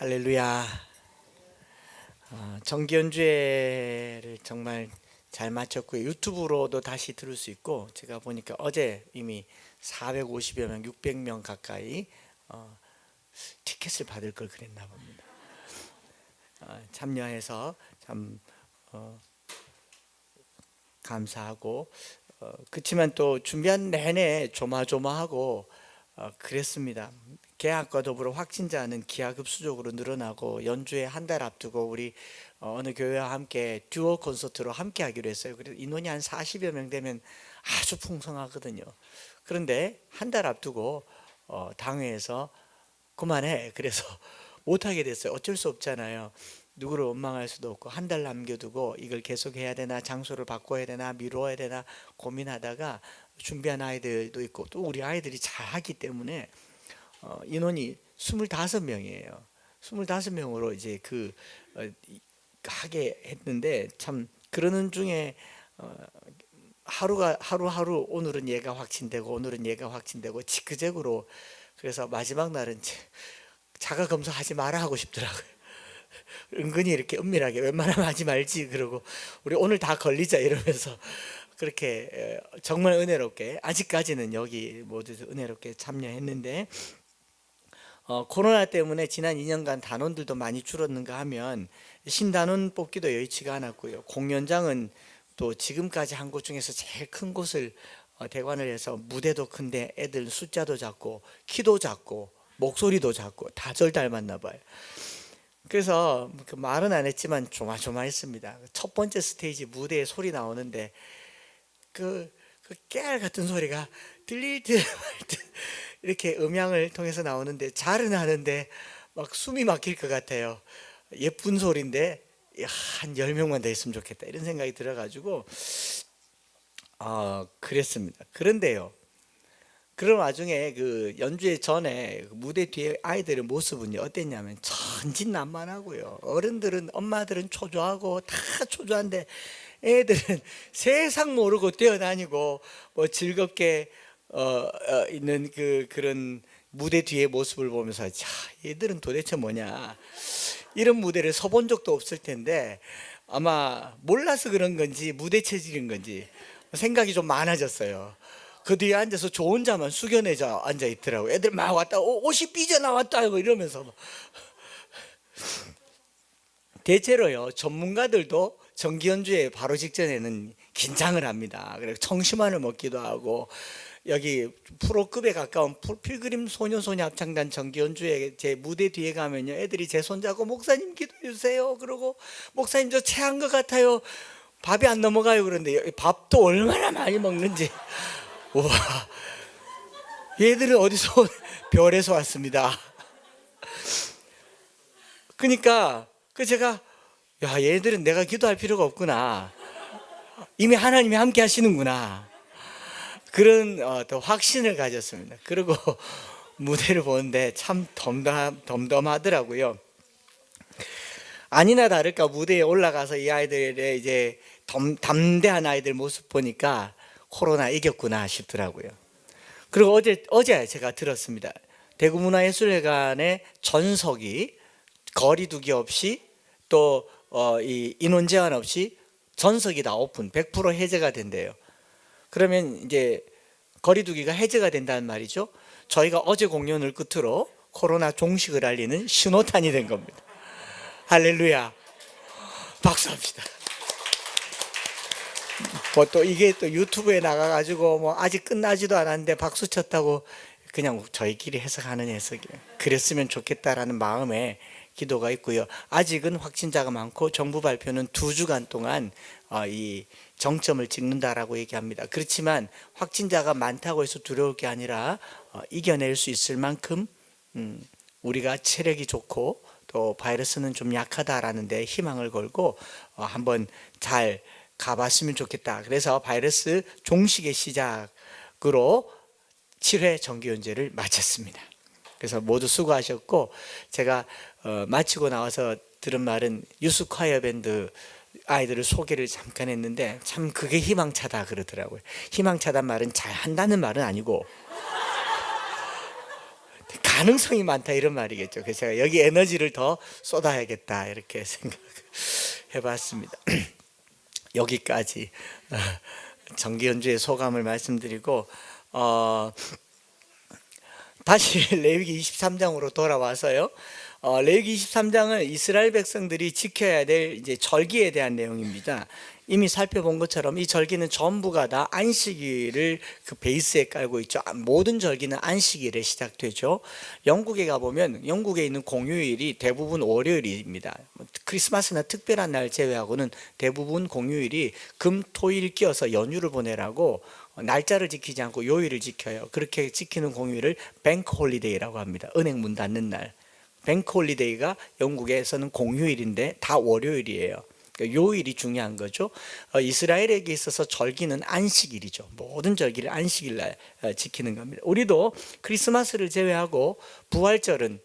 할렐루야. 정기연주회를 정말 잘 마쳤고요. 유튜브로도 다시 들을 수 있고, 제가 보니까 어제 이미 450여 명, 600명 가까이 티켓을 받을 걸 그랬나 봅니다. 참여해서 참 감사하고, 그렇지만 또 준비한 내내 조마조마하고 그랬습니다. 개학과 더불어 확진자는 기하급수적으로 늘어나고, 연주회 한 달 앞두고 우리 어느 교회와 함께 듀오 콘서트로 함께 하기로 했어요. 그래서 인원이 한 40여 명 되면 아주 풍성하거든요. 그런데 한 달 앞두고 당회에서 그만해, 그래서 못하게 됐어요. 어쩔 수 없잖아요. 누구를 원망할 수도 없고, 한 달 남겨두고 이걸 계속 해야 되나, 장소를 바꿔야 되나, 미뤄야 되나 고민하다가 준비한 아이들도 있고, 또 우리 아이들이 잘하기 때문에 인원이 25명이에요. 25명으로 이제 하게 했는데, 참 그러는 중에 하루하루 오늘은 얘가 확진되고 오늘은 얘가 확진되고 지그재그로, 그래서 마지막 날은 자가 검사하지 마라 하고 싶더라고요. 은근히 이렇게 은밀하게 웬만하면 하지 말지, 그러고 우리 오늘 다 걸리자 이러면서 그렇게 정말 은혜롭게, 아직까지는 여기 모두 은혜롭게 참여했는데, 코로나 때문에 지난 2년간 단원들도 많이 줄었는가 하면 신단원 뽑기도 여의치가 않았고요. 공연장은 또 지금까지 한 곳 중에서 제일 큰 곳을 대관을 해서, 무대도 큰데 애들 숫자도 작고 키도 작고 목소리도 작고 다 절 닮았나 봐요. 그래서 그 말은 안 했지만 조마조마했습니다. 첫 번째 스테이지 무대에 소리 나오는데 그 깨알 같은 소리가 들릴 듯 말 듯 이렇게 음향을 통해서 나오는데, 잘은 하는데 막 숨이 막힐 것 같아요. 예쁜 소리인데 한 10명만 더 있으면 좋겠다 이런 생각이 들어가지고 그랬습니다. 그런데요, 그런 와중에 그 연주회 전에 무대 뒤에 아이들의 모습은 어땠냐면 천진난만하고요. 어른들은, 엄마들은 초조하고 다 초조한데, 애들은 세상 모르고 뛰어다니고 뭐 즐겁게 있는 그런 무대 뒤의 모습을 보면서, 자, 얘들은 도대체 뭐냐, 이런 무대를 서본 적도 없을 텐데 아마 몰라서 그런 건지 무대 체질인 건지 생각이 좀 많아졌어요. 그 뒤에 앉아서 저 혼자만 숙연해져 앉아 있더라고. 애들 막 왔다, 옷이 삐져나왔다 이러면서. 대체로요, 전문가들도 정기연주회 바로 직전에는 긴장을 합니다. 그래서 청심환을 먹기도 하고, 여기 프로급에 가까운 필그림 소년소녀 합창단 정기연주회 제 무대 뒤에 가면요, 애들이 제 손잡고 목사님 기도해 주세요, 그러고 목사님 저 체한 것 같아요, 밥이 안 넘어가요. 그런데 밥도 얼마나 많이 먹는지, 우와, 얘들은 어디서 별에서 왔습니다. 그러니까 제가, 야, 얘들은 내가 기도할 필요가 없구나, 이미 하나님이 함께 하시는구나, 그런 또 확신을 가졌습니다. 그리고 무대를 보는데 참 덤덤하더라고요. 아니나 다를까 무대에 올라가서 이 아이들의 이제 담대한 아이들 모습 보니까 코로나 이겼구나 싶더라고요. 그리고 어제 제가 들었습니다. 대구문화예술회관의 전석이 거리두기 없이, 또 이 인원 제한 없이 전석이 다 오픈 100% 해제가 된대요. 그러면 이제 거리두기가 해제가 된다는 말이죠. 저희가 어제 공연을 끝으로 코로나 종식을 알리는 신호탄이 된 겁니다. 할렐루야, 박수합시다. 뭐 또 이게 또 유튜브에 나가가지고 뭐 아직 끝나지도 않았는데 박수 쳤다고 그냥 저희끼리 해석하는 해석이에요. 그랬으면 좋겠다라는 마음에 기도가 있고요. 아직은 확진자가 많고 정부 발표는 2주간 동안 이 정점을 찍는다라고 얘기합니다. 그렇지만 확진자가 많다고 해서 두려울 게 아니라 이겨낼 수 있을 만큼 우리가 체력이 좋고 또 바이러스는 좀 약하다라는 데 희망을 걸고 한번 잘 가봤으면 좋겠다. 그래서 바이러스 종식의 시작으로 7회 정기연주회를 마쳤습니다. 그래서 모두 수고하셨고, 제가 마치고 나와서 들은 말은 유스 콰이어 밴드 아이들을 소개를 잠깐 했는데 참 그게 희망차다 그러더라고요. 희망차단 말은 잘 한다는 말은 아니고 가능성이 많다 이런 말이겠죠. 그래서 제가 여기 에너지를 더 쏟아야겠다 이렇게 생각해봤습니다. 여기까지 정기 연주의 소감을 말씀드리고 다시 레위기 23장으로 돌아와서요. 레위기 23장은 이스라엘 백성들이 지켜야 될 이제 절기에 대한 내용입니다. 이미 살펴본 것처럼 이 절기는 전부가 다 안식일을 그 베이스에 깔고 있죠. 모든 절기는 안식일에 시작되죠. 영국에 가보면 영국에 있는 공휴일이 대부분 월요일입니다. 크리스마스나 특별한 날 제외하고는 대부분 공휴일이 금, 토, 일 끼어서 연휴를 보내라고 날짜를 지키지 않고 요일을 지켜요. 그렇게 지키는 공휴일을 뱅크 홀리데이라고 합니다. 은행 문 닫는 날. 뱅크 홀리데이가 영국에서는 공휴일인데 다 월요일이에요. 요일이 중요한 거죠. 이스라엘에게 있어서 절기는 안식일이죠. 모든 절기를 안식일 날 지키는 겁니다. 우리도 크리스마스를 제외하고 부활절은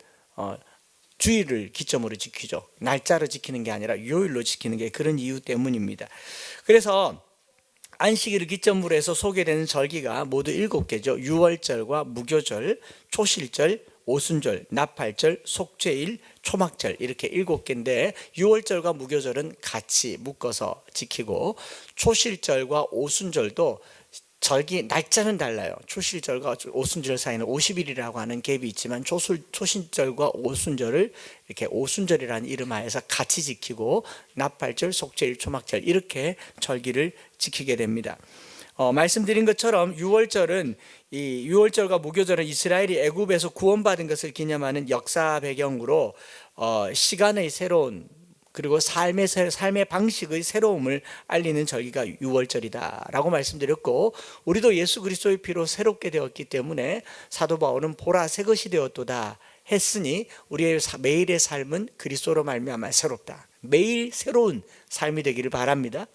주일을 기점으로 지키죠. 날짜로 지키는 게 아니라 요일로 지키는 게 그런 이유 때문입니다. 그래서 안식일을 기점으로 해서 소개되는 절기가 모두 7개죠. 유월절과 무교절, 초실절, 오순절, 나팔절, 속죄일, 초막절 이렇게 7개인데 유월절과 무교절은 같이 묶어서 지키고 초실절과 오순절도 절기 날짜는 달라요. 초실절과 오순절 사이는 50일이라고 하는 갭이 있지만 초실절과 오순절을 이렇게 오순절이라는 이름 하에서 같이 지키고 나팔절, 속죄일, 초막절 이렇게 절기를 지키게 됩니다. 말씀드린 것처럼 유월절과 무교절은 이스라엘이 애굽에서 구원받은 것을 기념하는 역사 배경으로 시간의 새로운 그리고 삶의 방식의 새로움을 알리는 절기가 유월절이다라고 말씀드렸고 우리도 예수 그리스도의 피로 새롭게 되었기 때문에 사도 바울은 보라 새 것이 되었도다 했으니 우리의 매일의 삶은 그리스도로 말미암아 새롭다. 매일 새로운 삶이 되기를 바랍니다.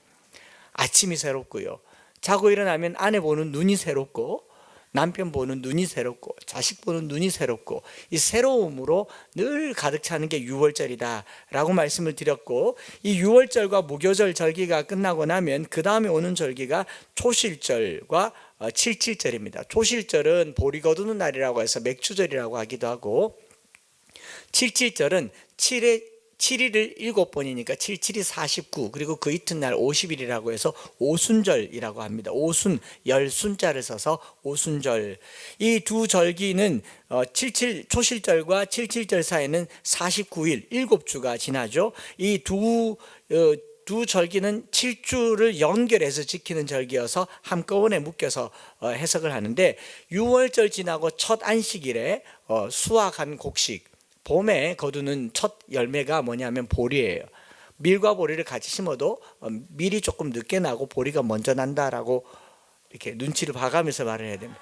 아침이 새롭고요. 자고 일어나면 아내 보는 눈이 새롭고 남편 보는 눈이 새롭고 자식 보는 눈이 새롭고 이 새로움으로 늘 가득 차는 게 유월절이다 라고 말씀을 드렸고 이 유월절과 무교절 절기가 끝나고 나면 그 다음에 오는 절기가 초실절과 칠칠절입니다. 초실절은 보리 거두는 날이라고 해서 맥주절이라고 하기도 하고 칠칠절은 7일을 7번이니까 77이 49 그리고 그 이튿날 50일이라고 해서 오순절이라고 합니다. 오순, 열순자를 써서 오순절. 이 두 절기는 초실절과 칠칠절 사이에는 49일 7주가 지나죠. 이 두 절기는 7주를 연결해서 지키는 절기여서 한꺼번에 묶여서 해석을 하는데 유월절 지나고 첫 안식일에 수확한 곡식 봄에 거두는 첫 열매가 뭐냐면 보리예요. 밀과 보리를 같이 심어도 밀이 조금 늦게 나고 보리가 먼저 난다라고 이렇게 눈치를 봐가면서 말을 해야 됩니다.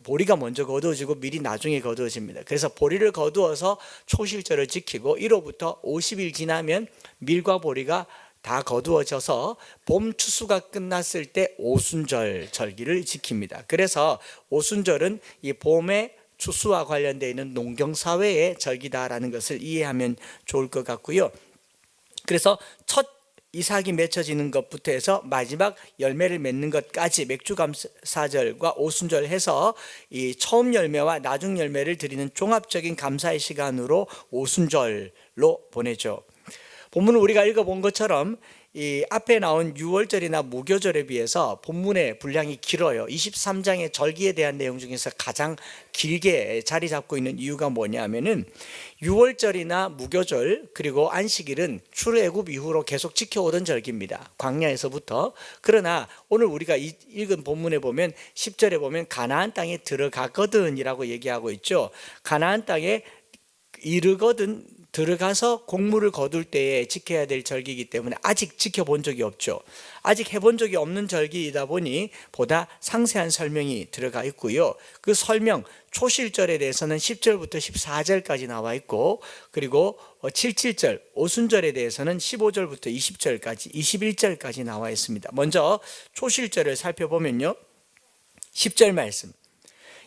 보리가 먼저 거두어지고 밀이 나중에 거두어집니다. 그래서 보리를 거두어서 초실절을 지키고 1호부터 50일 지나면 밀과 보리가 다 거두어져서 봄 추수가 끝났을 때 오순절 절기를 지킵니다. 그래서 오순절은 이 봄에 추수와 관련되어 있는 농경사회의 절기다라는 것을 이해하면 좋을 것 같고요. 그래서 첫 이삭이 맺혀지는 것부터 해서 마지막 열매를 맺는 것까지 맥주감사절과 오순절 해서 이 처음 열매와 나중 열매를 드리는 종합적인 감사의 시간으로 오순절로 보내죠. 본문을 우리가 읽어본 것처럼 이 앞에 나온 유월절이나 무교절에 비해서 본문의 분량이 길어요. 23장의 절기에 대한 내용 중에서 가장 길게 자리 잡고 있는 이유가 뭐냐면은 유월절이나 무교절 그리고 안식일은 출애굽 이후로 계속 지켜오던 절기입니다. 광야에서부터. 그러나 오늘 우리가 읽은 본문에 보면 10절에 보면 가나안 땅에 들어가거든이라고 얘기하고 있죠. 가나안 땅에 이르거든 들어가서 곡물을 거둘 때에 지켜야 될 절기이기 때문에 아직 지켜본 적이 없죠. 아직 해본 적이 없는 절기이다 보니 보다 상세한 설명이 들어가 있고요. 그 설명 초실절에 대해서는 10절부터 14절까지 나와 있고 그리고 77절 오순절에 대해서는 15절부터 20절까지 21절까지 나와 있습니다. 먼저 초실절을 살펴보면요. 10절 말씀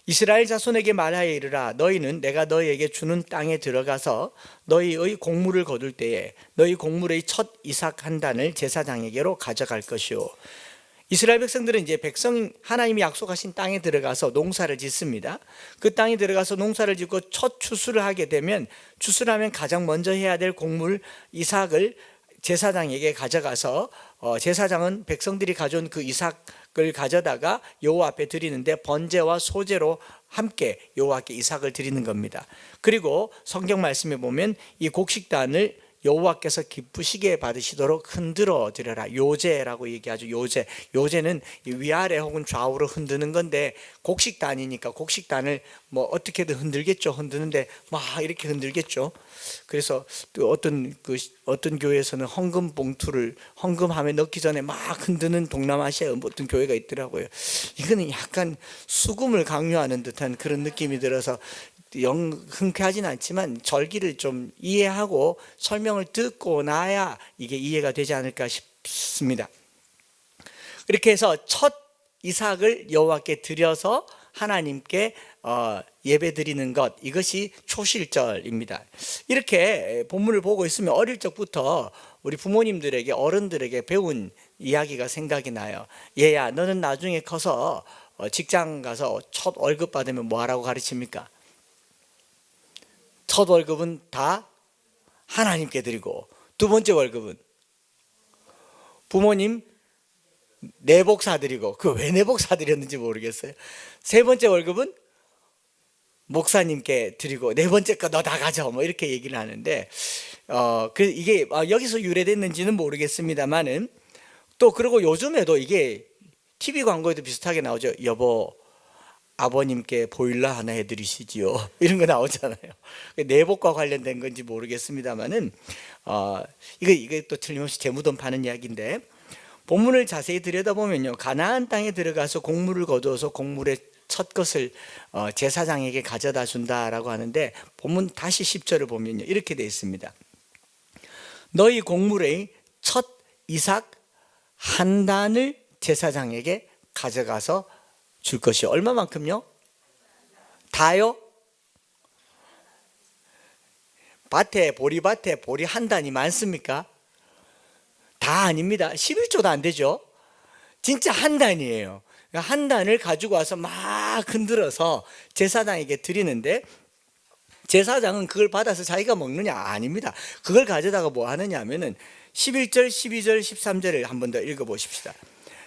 이스라엘 자손에게 말하여 이르라 너희는 내가 너희에게 주는 땅에 들어가서 너희의 곡물을 거둘 때에 너희 곡물의 첫 이삭 한 단을 제사장에게로 가져갈 것이요 이스라엘 백성들은 이제 하나님이 약속하신 땅에 들어가서 농사를 짓습니다. 그 땅에 들어가서 농사를 짓고 첫 추수를 하게 되면, 추수를 하면 가장 먼저 해야 될 곡물 이삭을 제사장에게 가져가서, 제사장은 백성들이 가져온 그 이삭을 가져다가 여호와 앞에 드리는데 번제와 소제로 함께 여호와께 이삭을 드리는 겁니다. 그리고 성경 말씀에 보면 이 곡식단을 여호와께서 기쁘시게 받으시도록 흔들어 드려라. 요제라고 얘기하죠. 요제는 위아래 혹은 좌우로 흔드는 건데, 곡식단이니까 곡식단을 뭐 어떻게든 흔들겠죠. 흔드는데 막 이렇게 흔들겠죠. 그래서 또 어떤 교회에서는 헌금 봉투를 헌금함에 넣기 전에 막 흔드는 동남아시아의 어떤 교회가 있더라고요. 이거는 약간 수금을 강요하는 듯한 그런 느낌이 들어서 흔쾌하진 않지만 절기를 좀 이해하고 설명을 듣고 나야 이게 이해가 되지 않을까 싶습니다. 이렇게 해서 첫 이삭을 여호와께 드려서 하나님께 예배 드리는 것, 이것이 초실절입니다. 이렇게 본문을 보고 있으면 어릴 적부터 우리 부모님들에게, 어른들에게 배운 이야기가 생각이 나요. 얘야, 너는 나중에 커서 직장 가서 첫 월급 받으면 뭐 하라고 가르칩니까? 첫 월급은 다 하나님께 드리고, 두 번째 월급은 부모님 내복 사드리고, 그 왜 내복 사드렸는지 모르겠어요. 세 번째 월급은 목사님께 드리고, 네 번째 거 너 다 가져, 뭐 이렇게 얘기를 하는데, 이게 여기서 유래됐는지는 모르겠습니다만은, 또 그리고 요즘에도 이게 TV 광고에도 비슷하게 나오죠. 여보, 아버님께 보일러 하나 해드리시지요, 이런 거 나오잖아요. 내복과 관련된 건지 모르겠습니다만은, 이게 또 틀림없이 재무돈 파는 이야기인데, 본문을 자세히 들여다보면요, 가나안 땅에 들어가서 곡물을 거두어서 곡물의 첫 것을 제사장에게 가져다 준다라고 하는데, 본문 다시 10절을 보면요, 이렇게 되어 있습니다. 너희 곡물의 첫 이삭 한 단을 제사장에게 가져가서 줄 것이 얼마만큼요? 다요? 보리밭에 보리 한 단이 많습니까? 다 아닙니다. 11조도 안 되죠. 진짜 한 단이에요. 한 단을 가지고 와서 막 흔들어서 제사장에게 드리는데, 제사장은 그걸 받아서 자기가 먹느냐? 아닙니다. 그걸 가져다가 뭐 하느냐 하면은 11절, 12절, 13절을 한 번 더 읽어보십시다.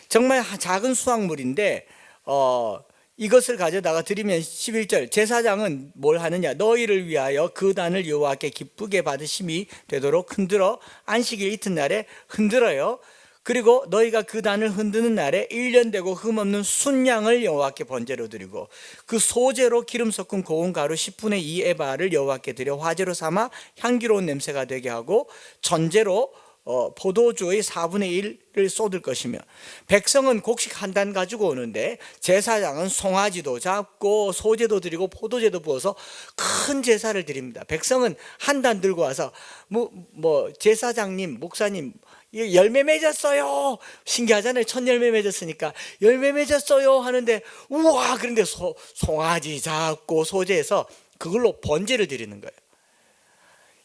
정말 작은 수확물인데 이것을 가져다가 드리면 11절, 제사장은 뭘 하느냐? 너희를 위하여 그 단을 여호와께 기쁘게 받으심이 되도록 흔들어 안식일 이튿날에 흔들어요. 그리고 너희가 그 단을 흔드는 날에 1년 되고 흠없는 순양을 여호와께 번제로 드리고, 그 소제로 기름 섞은 고운 가루 10분의 2 에바를 여호와께 드려 화제로 삼아 향기로운 냄새가 되게 하고, 전제로 포도주의 4분의 1을 쏟을 것이며, 백성은 곡식 한 단 가지고 오는데 제사장은 송아지도 잡고 소제도 드리고 포도제도 부어서 큰 제사를 드립니다. 백성은 한 단 들고 와서 제사장님, 목사님 열매 맺었어요. 신기하잖아요. 첫 열매 맺었으니까 열매 맺었어요 하는데, 우와, 그런데 송아지 잡고 소제해서 그걸로 번제를 드리는 거예요.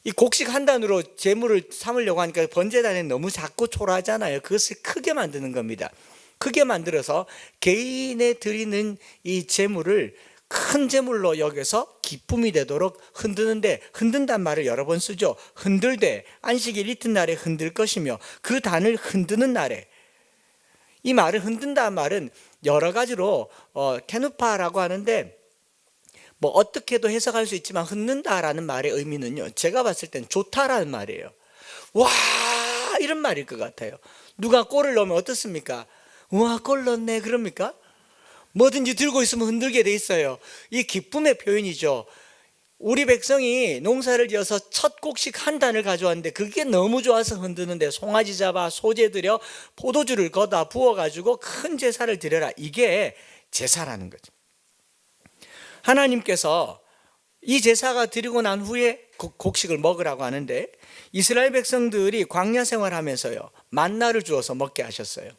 이 곡식 한 단으로 제물을 삼으려고 하니까 번제단에 너무 작고 초라하잖아요. 그것을 크게 만드는 겁니다. 크게 만들어서 개인에 드리는 이 제물을 큰 제물로 여겨서 기쁨이 되도록 흔드는데, 흔든단 말을 여러 번 쓰죠. 흔들되 안식일 이튿날에 흔들 것이며 그 단을 흔드는 날에. 이 말을 흔든다는 말은 여러 가지로 테누파라고 하는데, 뭐 어떻게도 해석할 수 있지만 흔든다라는 말의 의미는요, 제가 봤을 땐 좋다라는 말이에요. 와, 이런 말일 것 같아요. 누가 골을 넣으면 어떻습니까? 와, 골 넣었네 그럽니까? 뭐든지 들고 있으면 흔들게 돼 있어요. 이 기쁨의 표현이죠. 우리 백성이 농사를 지어서 첫 곡식 한 단을 가져왔는데 그게 너무 좋아서 흔드는데, 송아지 잡아 소제 드려 포도주를 거다 부어가지고 큰 제사를 드려라. 이게 제사라는 거죠. 하나님께서 이 제사가 드리고 난 후에 곡식을 먹으라고 하는데, 이스라엘 백성들이 광야 생활하면서요, 만나를 주어서 먹게 하셨어요.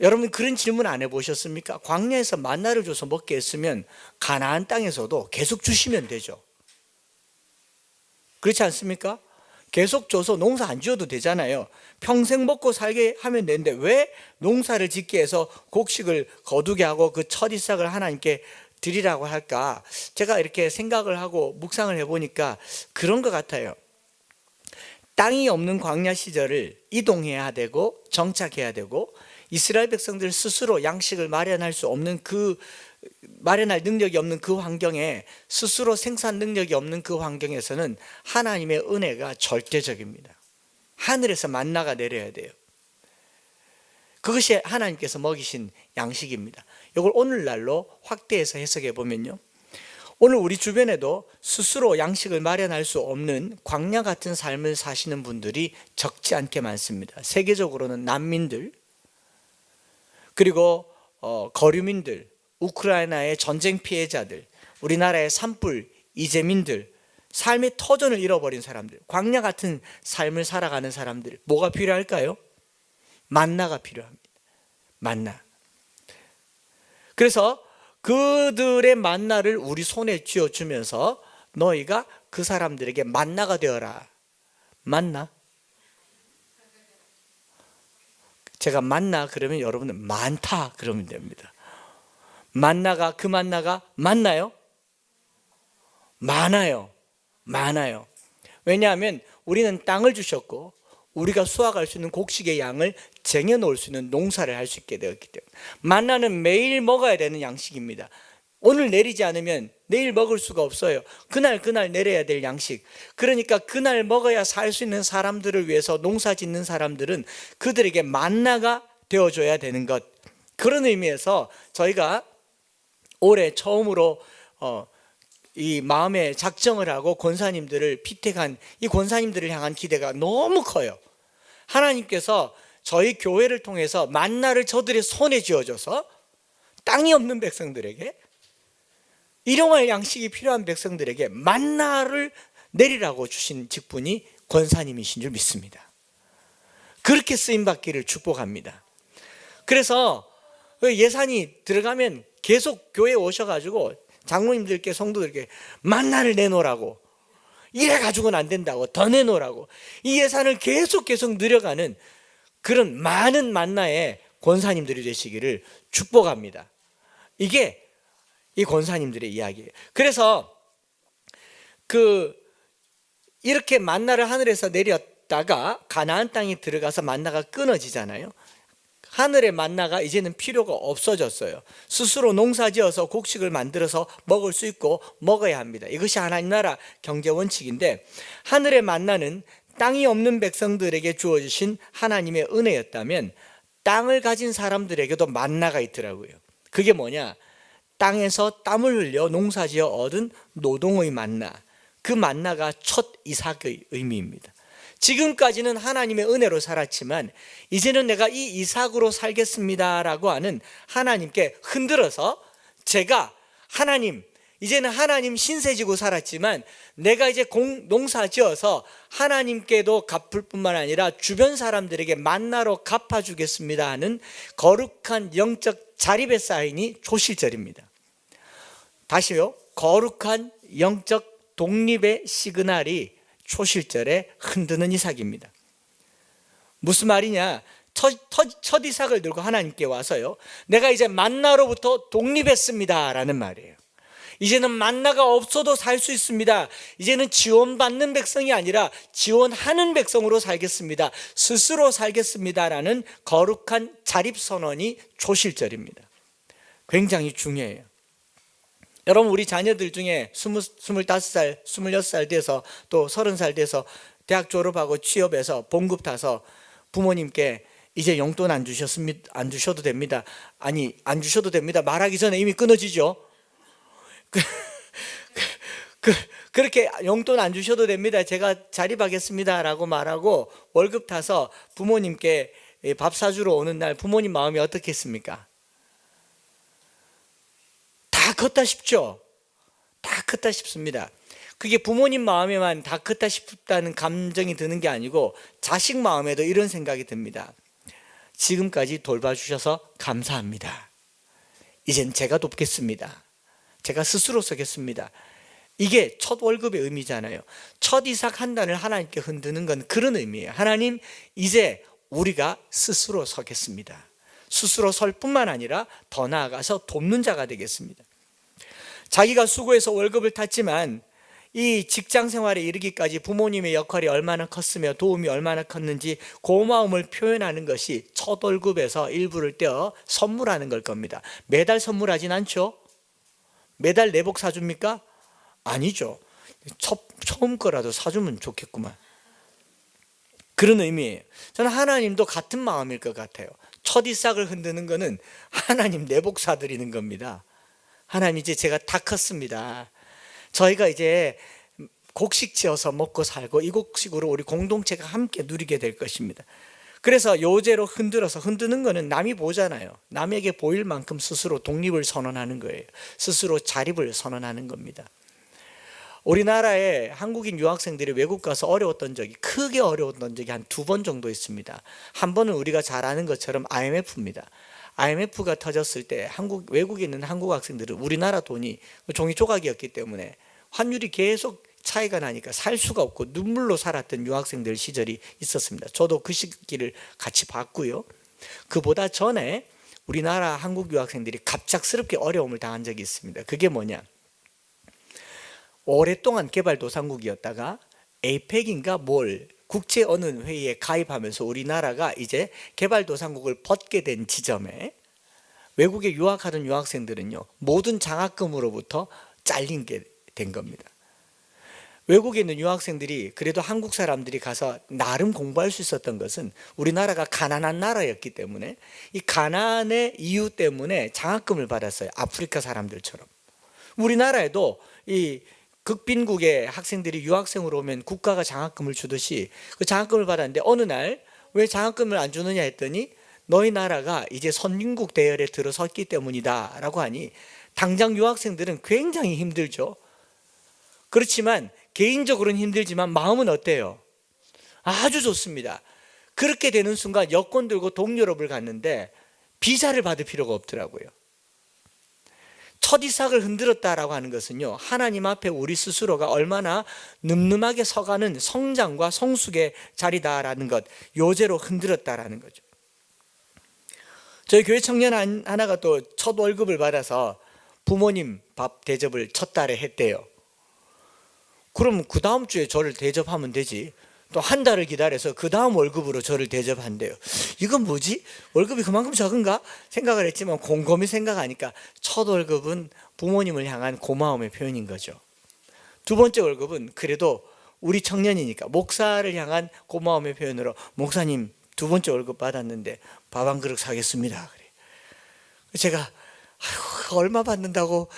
여러분 그런 질문 안 해보셨습니까? 광야에서 만나를 줘서 먹게 했으면 가나안 땅에서도 계속 주시면 되죠. 그렇지 않습니까? 계속 줘서 농사 안 지어도 되잖아요. 평생 먹고 살게 하면 되는데 왜 농사를 짓게 해서 곡식을 거두게 하고 그 첫 이삭을 하나님께 드리라고 할까? 제가 이렇게 생각을 하고 묵상을 해보니까 그런 것 같아요. 땅이 없는 광야 시절을 이동해야 되고 정착해야 되고 이스라엘 백성들 스스로 양식을 마련할 수 없는 마련할 능력이 없는 그 환경에, 스스로 생산 능력이 없는 그 환경에서는 하나님의 은혜가 절대적입니다. 하늘에서 만나가 내려야 돼요. 그것이 하나님께서 먹이신 양식입니다. 이걸 오늘날로 확대해서 해석해 보면요, 오늘 우리 주변에도 스스로 양식을 마련할 수 없는 광야 같은 삶을 사시는 분들이 적지 않게 많습니다. 세계적으로는 난민들, 그리고 거류민들, 우크라이나의 전쟁 피해자들, 우리나라의 산불 이재민들, 삶의 터전을 잃어버린 사람들, 광야 같은 삶을 살아가는 사람들, 뭐가 필요할까요? 만나가 필요합니다. 만나. 그래서 그들의 만나를 우리 손에 쥐어주면서 너희가 그 사람들에게 만나가 되어라. 만나? 제가 만나 그러면 여러분은 많다 그러면 됩니다. 만나가, 그 만나가 많나요? 많아요. 많아요. 왜냐하면 우리는 땅을 주셨고 우리가 수확할 수 있는 곡식의 양을 쟁여놓을 수 있는 농사를 할 수 있게 되었기 때문에 만나는 매일 먹어야 되는 양식입니다. 오늘 내리지 않으면 내일 먹을 수가 없어요. 그날 내려야 될 양식. 그러니까 그날 먹어야 살 수 있는 사람들을 위해서 농사 짓는 사람들은 그들에게 만나가 되어줘야 되는 것. 그런 의미에서 저희가 올해 처음으로 이 마음에 작정을 하고 권사님들을 피택한 이 권사님들을 향한 기대가 너무 커요. 하나님께서 저희 교회를 통해서 만나를 저들의 손에 쥐어줘서 땅이 없는 백성들에게, 일용할 양식이 필요한 백성들에게 만나를 내리라고 주신 직분이 권사님이신 줄 믿습니다. 그렇게 쓰임받기를 축복합니다. 그래서 예산이 들어가면 계속 교회에 오셔가지고 장로님들께, 성도들께 만나를 내놓으라고, 이래가지고는 안 된다고, 더 내놓으라고, 이 예산을 계속 늘여가는 그런 많은 만나의 권사님들이 되시기를 축복합니다. 이게 이 권사님들의 이야기예요. 그래서 이렇게 만나를 하늘에서 내렸다가 가나안 땅에 들어가서 만나가 끊어지잖아요. 하늘의 만나가 이제는 필요가 없어졌어요. 스스로 농사지어서 곡식을 만들어서 먹을 수 있고 먹어야 합니다. 이것이 하나님 나라 경제 원칙인데, 하늘의 만나는 땅이 없는 백성들에게 주어주신 하나님의 은혜였다면 땅을 가진 사람들에게도 만나가 있더라고요. 그게 뭐냐? 땅에서 땀을 흘려 농사지어 얻은 노동의 만나. 그 만나가 첫 이삭의 의미입니다. 지금까지는 하나님의 은혜로 살았지만 이제는 내가 이 이삭으로 살겠습니다라고 하는 하나님께 흔들어서, 제가 이제는 하나님 신세지고 살았지만 내가 이제 농사지어서 하나님께도 갚을 뿐만 아니라 주변 사람들에게 만나로 갚아주겠습니다 하는 거룩한 영적 자립의 사인이 초실절입니다. 다시요, 거룩한 영적 독립의 시그널이 초실절에 흔드는 이삭입니다. 무슨 말이냐? 첫 이삭을 들고 하나님께 와서요, 내가 이제 만나로부터 독립했습니다 라는 말이에요. 이제는 만나가 없어도 살 수 있습니다. 이제는 지원받는 백성이 아니라 지원하는 백성으로 살겠습니다. 스스로 살겠습니다 라는 거룩한 자립선언이 초실절입니다. 굉장히 중요해요. 여러분, 우리 자녀들 중에 25살, 26살 돼서 또 30살 돼서 대학 졸업하고 취업해서 봉급 타서 부모님께 이제 용돈 안 주셔도 됩니다. 아니, 안 주셔도 됩니다 말하기 전에 이미 끊어지죠. 그렇게 용돈 안 주셔도 됩니다, 제가 자립하겠습니다 라고 말하고 월급 타서 부모님께 밥 사주러 오는 날 부모님 마음이 어떻겠습니까? 다 컸다 싶죠? 다 컸다 싶습니다. 그게 부모님 마음에만 다 컸다 싶다는 감정이 드는 게 아니고 자식 마음에도 이런 생각이 듭니다. 지금까지 돌봐주셔서 감사합니다. 이젠 제가 돕겠습니다. 제가 스스로 서겠습니다. 이게 첫 월급의 의미잖아요. 첫 이삭 한 단을 하나님께 흔드는 건 그런 의미예요. 하나님, 이제 우리가 스스로 서겠습니다. 스스로 설 뿐만 아니라 더 나아가서 돕는 자가 되겠습니다. 자기가 수고해서 월급을 탔지만 이 직장 생활에 이르기까지 부모님의 역할이 얼마나 컸으며 도움이 얼마나 컸는지 고마움을 표현하는 것이 첫 월급에서 일부를 떼어 선물하는 걸 겁니다. 매달 선물하진 않죠? 매달 내복 사줍니까? 아니죠. 처음 거라도 사주면 좋겠구만. 그런 의미예요. 저는 하나님도 같은 마음일 것 같아요. 첫 이삭을 흔드는 거는 하나님 내복 사드리는 겁니다. 하나님, 이제 제가 다 컸습니다. 저희가 이제 곡식 지어서 먹고 살고 이 곡식으로 우리 공동체가 함께 누리게 될 것입니다. 그래서 요제로 흔들어서 흔드는 거는 남이 보잖아요. 남에게 보일 만큼 스스로 독립을 선언하는 거예요. 스스로 자립을 선언하는 겁니다. 우리나라에 한국인 유학생들이 외국 가서 어려웠던 적이, 크게 어려웠던 적이 한 2번 정도 있습니다. 한 번은 우리가 잘 아는 것처럼 IMF입니다. IMF가 터졌을 때 외국에 있는 한국 학생들은 우리나라 돈이 종이 조각이었기 때문에 환율이 계속 차이가 나니까 살 수가 없고 눈물로 살았던 유학생들 시절이 있었습니다. 저도 그 시기를 같이 봤고요. 그보다 전에 우리나라 한국 유학생들이 갑작스럽게 어려움을 당한 적이 있습니다. 그게 뭐냐? 오랫동안 개발도상국이었다가 에이펙인가 국제 어느 회의에 가입하면서 우리나라가 이제 개발도상국을 벗게 된 지점에 외국에 유학하던 유학생들은요, 모든 장학금으로부터 잘린 게 된 겁니다. 외국에 있는 유학생들이 그래도 한국 사람들이 가서 나름 공부할 수 있었던 것은 우리나라가 가난한 나라였기 때문에 이 가난의 이유 때문에 장학금을 받았어요. 아프리카 사람들처럼. 우리나라에도 이 극빈국의 학생들이 유학생으로 오면 국가가 장학금을 주듯이 그 장학금을 받았는데 어느 날 왜 장학금을 안 주느냐 했더니 너희 나라가 이제 선진국 대열에 들어섰기 때문이다 라고 하니 당장 유학생들은 굉장히 힘들죠. 그렇지만 개인적으로는 힘들지만 마음은 어때요? 아주 좋습니다. 그렇게 되는 순간 여권 들고 동유럽을 갔는데 비자를 받을 필요가 없더라고요. 첫 이삭을 흔들었다라고 하는 것은요, 하나님 앞에 우리 스스로가 얼마나 늠름하게 서가는 성장과 성숙의 자리다라는 것, 요제로 흔들었다라는 거죠. 저희 교회 청년 하나가 또 첫 월급을 받아서 부모님 밥 대접을 첫 달에 했대요. 그럼 그 다음 주에 저를 대접하면 되지. 또 한 달을 기다려서 그 다음 월급으로 저를 대접한대요. 이건 뭐지? 월급이 그만큼 적은가? 생각을 했지만 곰곰이 생각하니까 첫 월급은 부모님을 향한 고마움의 표현인 거죠. 두 번째 월급은 그래도 우리 청년이니까 목사를 향한 고마움의 표현으로, 목사님 두 번째 월급 받았는데 밥 한 그릇 사겠습니다. 그래. 제가 아이고, 얼마 받는다고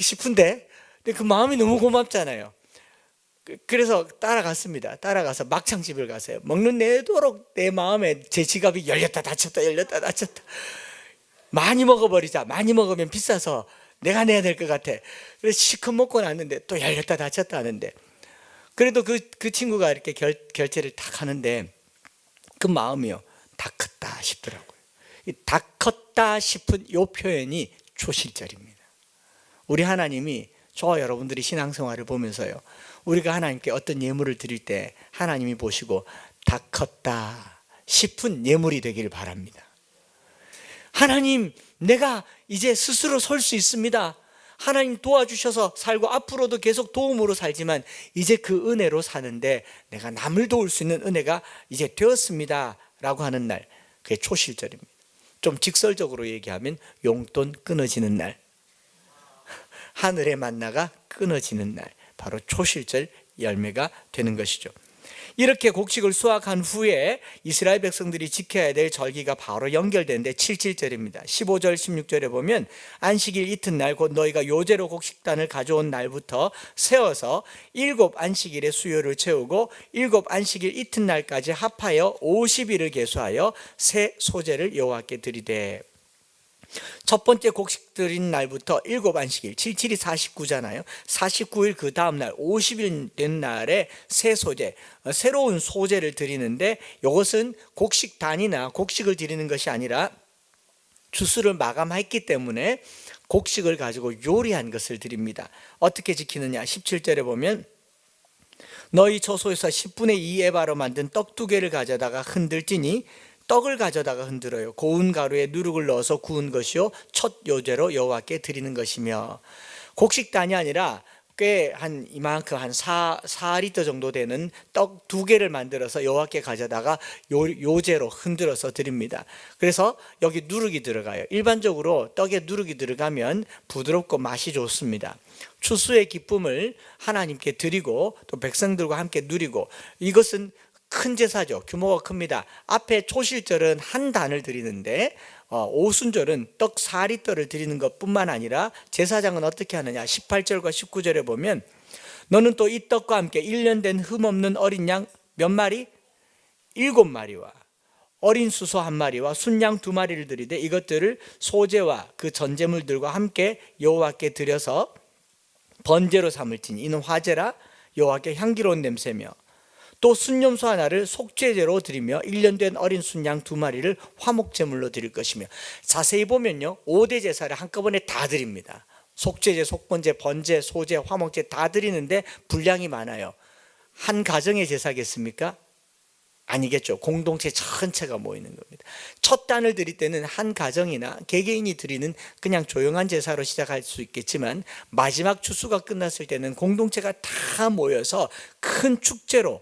싶은데 근데 그 마음이 너무 고맙잖아요. 그래서 따라갔습니다. 따라가서 막창집을 갔어요. 먹는 내도록 내 마음에 제 지갑이 열렸다 닫혔다 열렸다 닫혔다. 많이 먹어버리자. 많이 먹으면 비싸서 내가 내야 될 것 같아. 그래서 시컷 먹고 났는데 또 열렸다 닫혔다 하는데, 그래도 그 친구가 이렇게 결제를 딱 하는데 그 마음이요, 다 컸다 싶더라고요. 이 다 컸다 싶은 이 표현이 초실절입니다. 우리 하나님이 저와 여러분들이 신앙생활을 보면서요, 우리가 하나님께 어떤 예물을 드릴 때 하나님이 보시고 다 컸다 싶은 예물이 되기를 바랍니다. 하나님, 내가 이제 스스로 설 수 있습니다. 하나님 도와주셔서 살고 앞으로도 계속 도움으로 살지만 이제 그 은혜로 사는데 내가 남을 도울 수 있는 은혜가 이제 되었습니다 라고 하는 날, 그게 초실절입니다. 좀 직설적으로 얘기하면 용돈 끊어지는 날, 하늘의 만나가 끊어지는 날, 바로 초실절 열매가 되는 것이죠. 이렇게 곡식을 수확한 후에 이스라엘 백성들이 지켜야 될 절기가 바로 연결되는데 7.7절입니다. 15절 16절에 보면 안식일 이튿날 곧 너희가 요제로 곡식단을 가져온 날부터 세어서 7 안식일의 수요를 채우고 7 안식일 이튿날까지 합하여 50일을 계수하여 새 소제를 여호와께 드리되. 첫 번째 곡식 드린 날부터 7 안식일, 77이 49잖아요. 49일 그 다음 날 50일 된 날에 새 소제, 새로운 소제를 드리는데, 이것은 곡식단이나 곡식을 드리는 것이 아니라 주수를 마감했기 때문에 곡식을 가지고 요리한 것을 드립니다. 어떻게 지키느냐? 17절에 보면 너희 처소에서 10분의 2 에바로 만든 떡 2개를 가져다가 흔들지니 떡을 가져다가 흔들어요. 고운 가루에 누룩을 넣어서 구운 것이요 첫 요제로 여호와께 드리는 것이며, 곡식단이 아니라 꽤 한 이만큼 한 4리터 정도 되는 떡 2개를 만들어서 여호와께 가져다가 요제로 흔들어서 드립니다. 그래서 여기 누룩이 들어가요. 일반적으로 떡에 누룩이 들어가면 부드럽고 맛이 좋습니다. 추수의 기쁨을 하나님께 드리고 또 백성들과 함께 누리고, 이것은 큰 제사죠. 규모가 큽니다. 앞에 초실절은 한 단을 드리는데 오순절은 떡 4리터를 드리는 것뿐만 아니라 제사장은 어떻게 하느냐? 18절과 19절에 보면 너는 또 이 떡과 함께 1년 된 흠없는 어린 양 몇 마리? 7마리와 어린 수소 1마리와 순양 2마리를 드리되 이것들을 소제와 그 전제물들과 함께 여호와께 드려서 번제로 삼을지니 이는 화제라 여호와께 향기로운 냄새며, 또 순염소 하나를 속죄제로 드리며 1년 된 어린 순양 2마리를 화목제물로 드릴 것이며. 자세히 보면요 5대 제사를 한꺼번에 다 드립니다. 속죄제, 속번제, 번제, 소제, 화목제 다 드리는데 분량이 많아요. 한 가정의 제사겠습니까? 아니겠죠. 공동체 전체가 모이는 겁니다. 첫 단을 드릴 때는 한 가정이나 개개인이 드리는 그냥 조용한 제사로 시작할 수 있겠지만, 마지막 추수가 끝났을 때는 공동체가 다 모여서 큰 축제로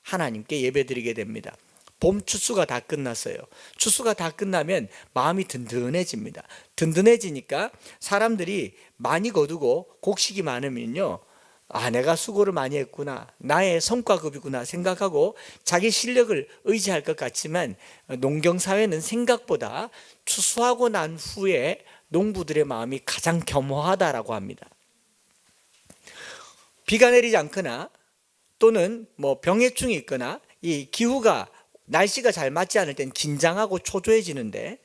하나님께 예배드리게 됩니다. 봄 추수가 다 끝났어요. 추수가 다 끝나면 마음이 든든해집니다. 든든해지니까 사람들이 많이 거두고 곡식이 많으면요, 내가 수고를 많이 했구나, 나의 성과급이구나 생각하고 자기 실력을 의지할 것 같지만, 농경사회는 생각보다 추수하고 난 후에 농부들의 마음이 가장 겸허하다라고 합니다. 비가 내리지 않거나 또는 병해충이 있거나 이 기후가 날씨가 잘 맞지 않을 땐 긴장하고 초조해지는데,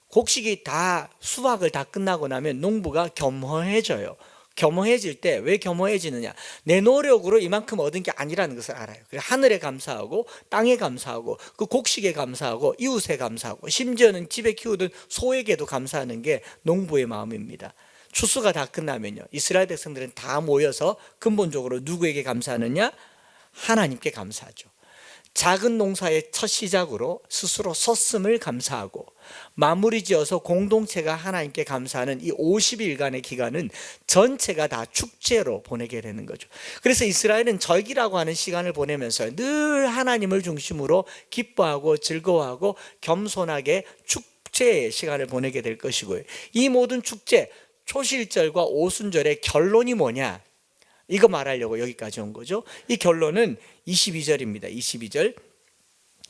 곡식이 다 수확을 다 끝나고 나면 농부가 겸허해져요. 겸허해질 때 왜 겸허해지느냐? 내 노력으로 이만큼 얻은 게 아니라는 것을 알아요. 하늘에 감사하고 땅에 감사하고 그 곡식에 감사하고 이웃에 감사하고 심지어는 집에 키우던 소에게도 감사하는 게 농부의 마음입니다. 추수가 다 끝나면요, 이스라엘 백성들은 다 모여서 근본적으로 누구에게 감사하느냐? 하나님께 감사하죠. 작은 농사의 첫 시작으로 스스로 섰음을 감사하고 마무리 지어서 공동체가 하나님께 감사하는 이 50일간의 기간은 전체가 다 축제로 보내게 되는 거죠. 그래서 이스라엘은 절기라고 하는 시간을 보내면서 늘 하나님을 중심으로 기뻐하고 즐거워하고 겸손하게 축제의 시간을 보내게 될 것이고요. 이 모든 축제, 초실절과 오순절의 결론이 뭐냐? 이거 말하려고 여기까지 온 거죠. 이 결론은 22절입니다. 22절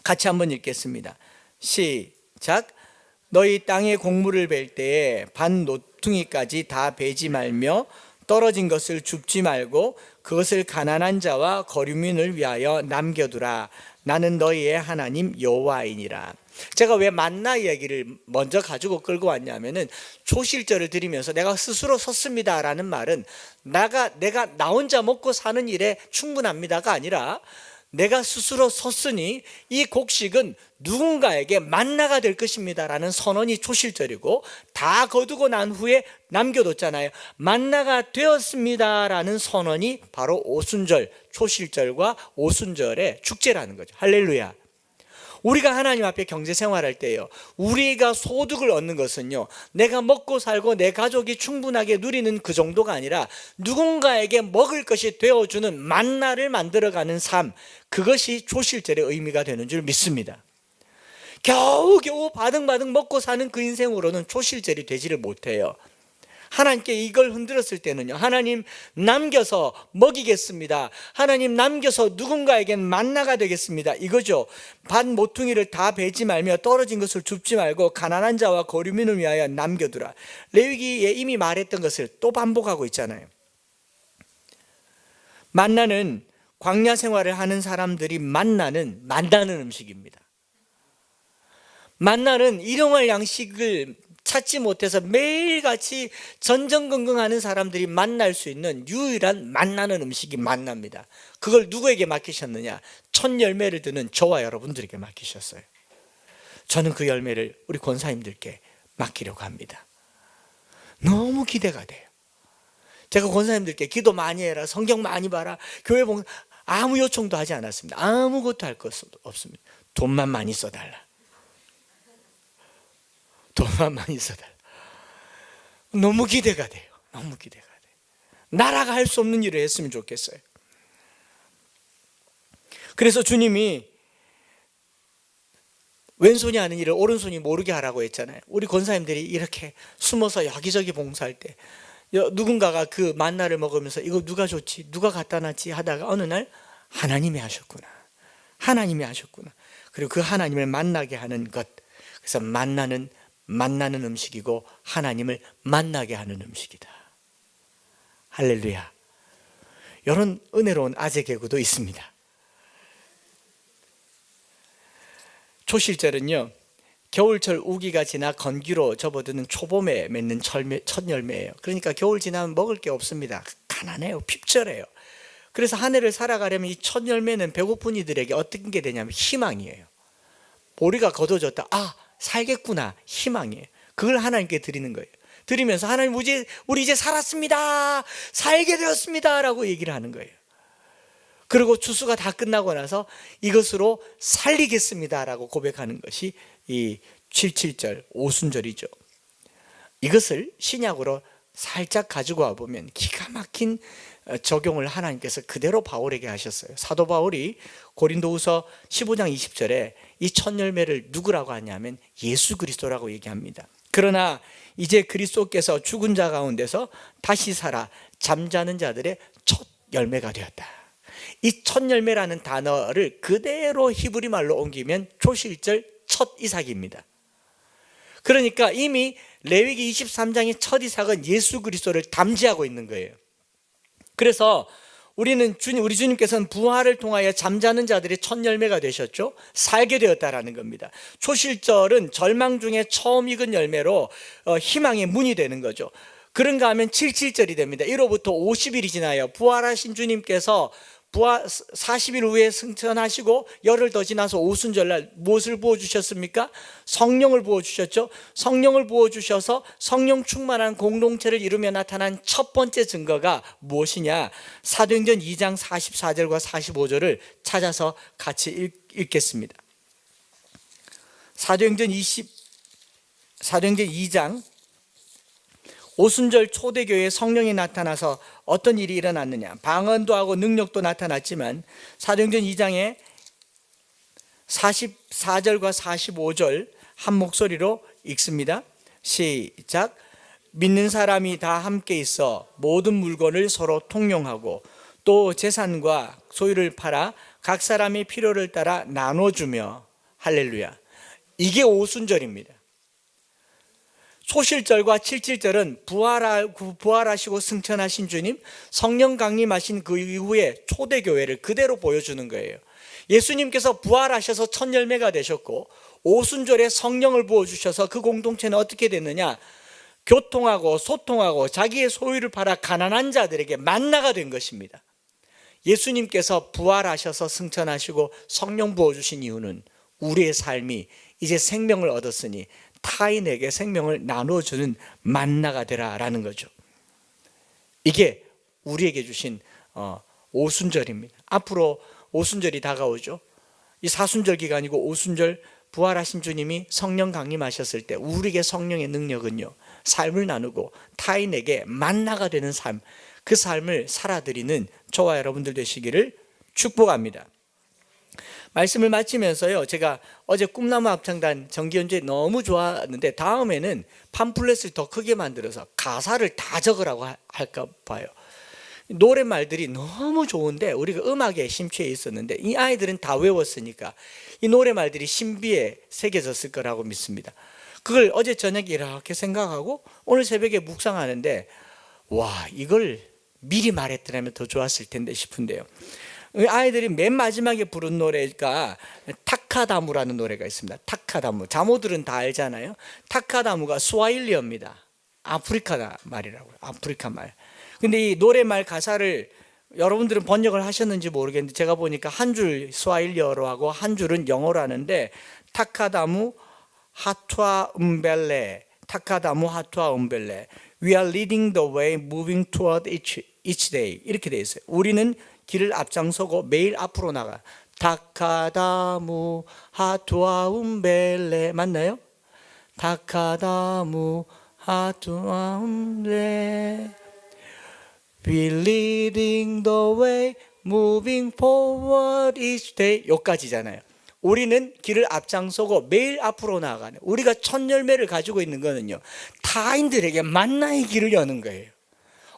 같이 한번 읽겠습니다. 시작. 너희 땅에 곡물을 벨 때에 반 노퉁이까지 다 베지 말며 떨어진 것을 줍지 말고 그것을 가난한 자와 거류민을 위하여 남겨두라. 나는 너희의 하나님 여호와이니라. 제가 왜 만나 이야기를 먼저 가지고 끌고 왔냐면은, 초실절을 드리면서 내가 스스로 섰습니다 라는 말은 내가 나 혼자 먹고 사는 일에 충분합니다가 아니라, 내가 스스로 섰으니 이 곡식은 누군가에게 만나가 될 것입니다 라는 선언이 초실절이고, 다 거두고 난 후에 남겨뒀잖아요. 만나가 되었습니다 라는 선언이 바로 오순절, 초실절과 오순절의 축제라는 거죠. 할렐루야. 우리가 하나님 앞에 경제생활할 때요, 우리가 소득을 얻는 것은요, 내가 먹고 살고 내 가족이 충분하게 누리는 그 정도가 아니라 누군가에게 먹을 것이 되어주는 만나를 만들어가는 삶, 그것이 초실절의 의미가 되는 줄 믿습니다. 겨우겨우 바등바등 먹고 사는 그 인생으로는 초실절이 되지를 못해요. 하나님께 이걸 흔들었을 때는요, 하나님 남겨서 먹이겠습니다, 하나님 남겨서 누군가에겐 만나가 되겠습니다, 이거죠. 반 모퉁이를 다 베지 말며 떨어진 것을 줍지 말고 가난한 자와 거류민을 위하여 남겨두라. 레위기에 이미 말했던 것을 또 반복하고 있잖아요. 만나는 광야 생활을 하는 사람들이 만나는 음식입니다. 만나는 일용할 양식을 찾지 못해서 매일같이 전전긍긍하는 사람들이 만날 수 있는 유일한 만나는 음식이 만나입니다. 그걸 누구에게 맡기셨느냐? 첫 열매를 드는 저와 여러분들에게 맡기셨어요. 저는 그 열매를 우리 권사님들께 맡기려고 합니다. 너무 기대가 돼요. 제가 권사님들께 기도 많이 해라, 성경 많이 봐라, 교회 봉사, 아무 요청도 하지 않았습니다. 아무것도 할 것 없습니다. 돈만 많이 써달라. 돈만 많이 써달라. 너무 기대가 돼요. 너무 기대가 돼요. 나라가 할 수 없는 일을 했으면 좋겠어요. 그래서 주님이 왼손이 하는 일을 오른손이 모르게 하라고 했잖아요. 우리 권사님들이 이렇게 숨어서 여기저기 봉사할 때 누군가가 그 만나를 먹으면서 이거 누가 줬지? 누가 갖다 놨지? 하다가 어느 날 하나님이 하셨구나. 하나님이 하셨구나. 그리고 그 하나님을 만나게 하는 것. 그래서 만나는 음식이고 하나님을 만나게 하는 음식이다. 할렐루야. 이런 은혜로운 아재 개구도 있습니다. 초실절은요, 겨울철 우기가 지나 건기로 접어드는 초봄에 맺는 첫 열매예요. 그러니까 겨울 지나면 먹을 게 없습니다. 가난해요. 핍절해요. 그래서 한 해를 살아가려면 이 첫 열매는 배고픈 이들에게 어떤 게 되냐면 희망이에요. 보리가 걷어졌다. 아, 살겠구나. 희망이에요. 그걸 하나님께 드리는 거예요. 드리면서 하나님, 우리 이제 살았습니다. 살게 되었습니다. 라고 얘기를 하는 거예요. 그리고 추수가 다 끝나고 나서 이것으로 살리겠습니다. 라고 고백하는 것이 이 77절 오순절이죠. 이것을 신약으로 살짝 가지고 와보면 기가 막힌 적용을 하나님께서 그대로 바울에게 하셨어요. 사도 바울이 고린도후서 15장 20절에 이 첫 열매를 누구라고 하냐면 예수 그리스도라고 얘기합니다. 그러나 이제 그리스도께서 죽은 자 가운데서 다시 살아 잠자는 자들의 첫 열매가 되었다. 이 첫 열매라는 단어를 그대로 히브리 말로 옮기면 초실절 첫 이삭입니다. 그러니까 이미 레위기 23장의 첫 이삭은 예수 그리스도를 담지하고 있는 거예요. 그래서 우리 주님께서는 부활을 통하여 잠자는 자들의 첫 열매가 되셨죠. 살게 되었다라는 겁니다. 초실절은 절망 중에 처음 익은 열매로 희망의 문이 되는 거죠. 그런가 하면 77절이 됩니다. 1호부터 50일이 지나요. 부활하신 주님께서 40일 후에 승천하시고 열흘 더 지나서 오순절날 무엇을 부어주셨습니까? 성령을 부어주셨죠. 성령을 부어주셔서 성령 충만한 공동체를 이루며 나타난 첫 번째 증거가 무엇이냐? 사도행전 2장 44절과 45절을 찾아서 같이 읽겠습니다. 사도행전 2장 오순절 초대교회에 성령이 나타나서 어떤 일이 일어났느냐? 방언도 하고 능력도 나타났지만 사도행전 2장에 44절과 45절 한 목소리로 읽습니다. 시작. 믿는 사람이 다 함께 있어 모든 물건을 서로 통용하고 또 재산과 소유를 팔아 각 사람의 필요를 따라 나눠주며. 할렐루야. 이게 오순절입니다. 소실절과 77절은 부활하시고 승천하신 주님, 성령 강림하신 그 이후에 초대교회를 그대로 보여주는 거예요. 예수님께서 부활하셔서 첫 열매가 되셨고 오순절에 성령을 부어주셔서 그 공동체는 어떻게 됐느냐? 교통하고 소통하고 자기의 소유를 팔아 가난한 자들에게 만나가 된 것입니다. 예수님께서 부활하셔서 승천하시고 성령 부어주신 이유는 우리의 삶이 이제 생명을 얻었으니 타인에게 생명을 나눠주는 만나가 되라라는 거죠. 이게 우리에게 주신 오순절입니다. 앞으로 오순절이 다가오죠. 이 사순절 기간이고 오순절 부활하신 주님이 성령 강림하셨을 때 우리에게 성령의 능력은요, 삶을 나누고 타인에게 만나가 되는 삶, 그 삶을 살아드리는 저와 여러분들 되시기를 축복합니다. 말씀을 마치면서요, 제가 어제 꿈나무 합창단 정기연주회 너무 좋았는데 다음에는 팜플렛을 더 크게 만들어서 가사를 다 적으라고 할까 봐요. 노랫말들이 너무 좋은데 우리가 음악에 심취해 있었는데 이 아이들은 다 외웠으니까 이 노랫말들이 신비에 새겨졌을 거라고 믿습니다. 그걸 어제 저녁에 이렇게 생각하고 오늘 새벽에 묵상하는데 와, 이걸 미리 말했더라면 더 좋았을 텐데 싶은데요. 아이들이 맨 마지막에 부른 노래가 타카다무라는 노래가 있습니다. 타카다무. 자모들은 다 알잖아요. 타카다무가 스와힐리어입니다. 아프리카 말이라고요. 아프리카 말. 근데 이 노래말 가사를 여러분들은 번역을 하셨는지 모르겠는데 제가 보니까 한 줄 스와힐리어로 하고 한 줄은 영어로 하는데 타카다무 하투아 음벨레, 타카다무 하투아 음벨레. We are leading the way, moving toward each day. 이렇게 돼 있어요. 우리는 길을 앞장서고 매일 앞으로 나가. 다카다무 하투아 움벨레 맞나요? 다카다무 하투아 움벨레. We leading the way, moving forward each day. 여기까지잖아요. 우리는 길을 앞장서고 매일 앞으로 나아가는, 우리가 첫 열매를 가지고 있는 거는요, 타인들에게 만나의 길을 여는 거예요.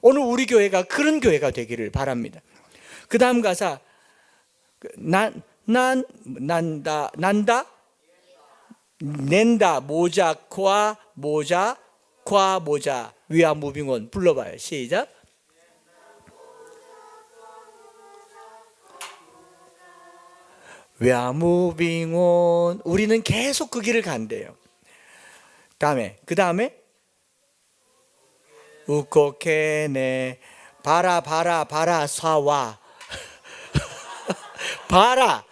오늘 우리 교회가 그런 교회가 되기를 바랍니다. 그 다음 가사, 난다 낸다 모자 과 모자 We are moving on. 불러봐요. 시작. We are moving on. 우리는 계속 그 길을 간대요. 그 다음에 우코케네 바라 사와 바라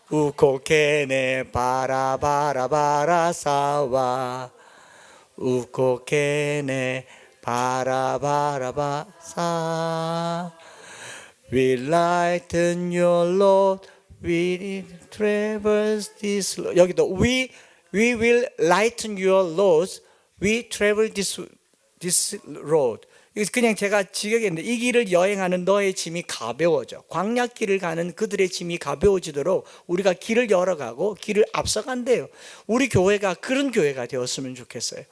우코케네 바라 사와 우코케네 바라 사. We lighten your load. We traverse this road. 여기도 we will lighten your loads. We travel this road. 이거 그냥 제가 지적했는데, 이 길을 여행하는 너의 짐이 가벼워져. 광야길을 가는 그들의 짐이 가벼워지도록 우리가 길을 열어가고 길을 앞서간대요. 우리 교회가 그런 교회가 되었으면 좋겠어요.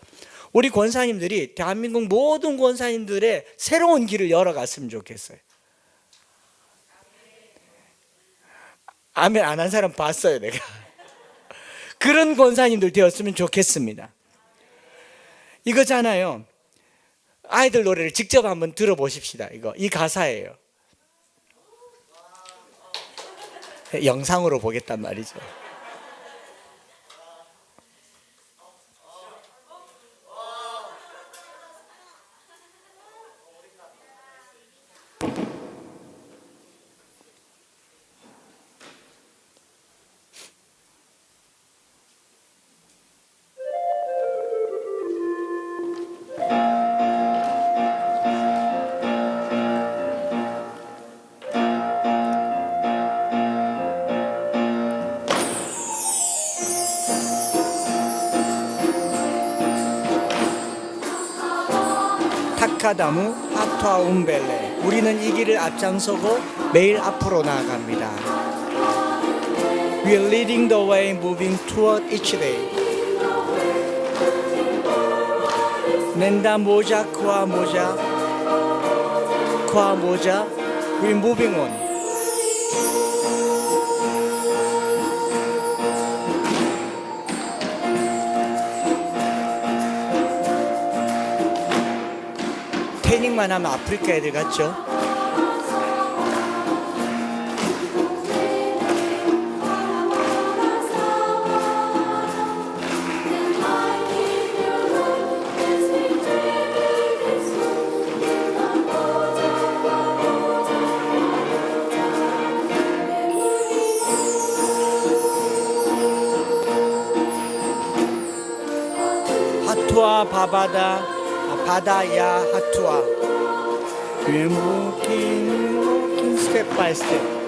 우리 권사님들이 대한민국 모든 권사님들의 새로운 길을 열어갔으면 좋겠어요. 아멘 안 한 사람 봤어요, 내가. 그런 권사님들 되었으면 좋겠습니다. 이거잖아요. 아이들 노래를 직접 한번 들어보십시다. 이 가사예요. 영상으로 보겠단 말이죠. 타카다무 하투아 움벨레. 우리는 이 길을 앞장서고 매일 앞으로 나아갑니다. We are leading the way, moving toward each day. 낸다 모자 과 모자 We are moving on. 태닝만 하면 아프리카 애들 같죠? 하투아 바다야 하투아. We're walking step by step.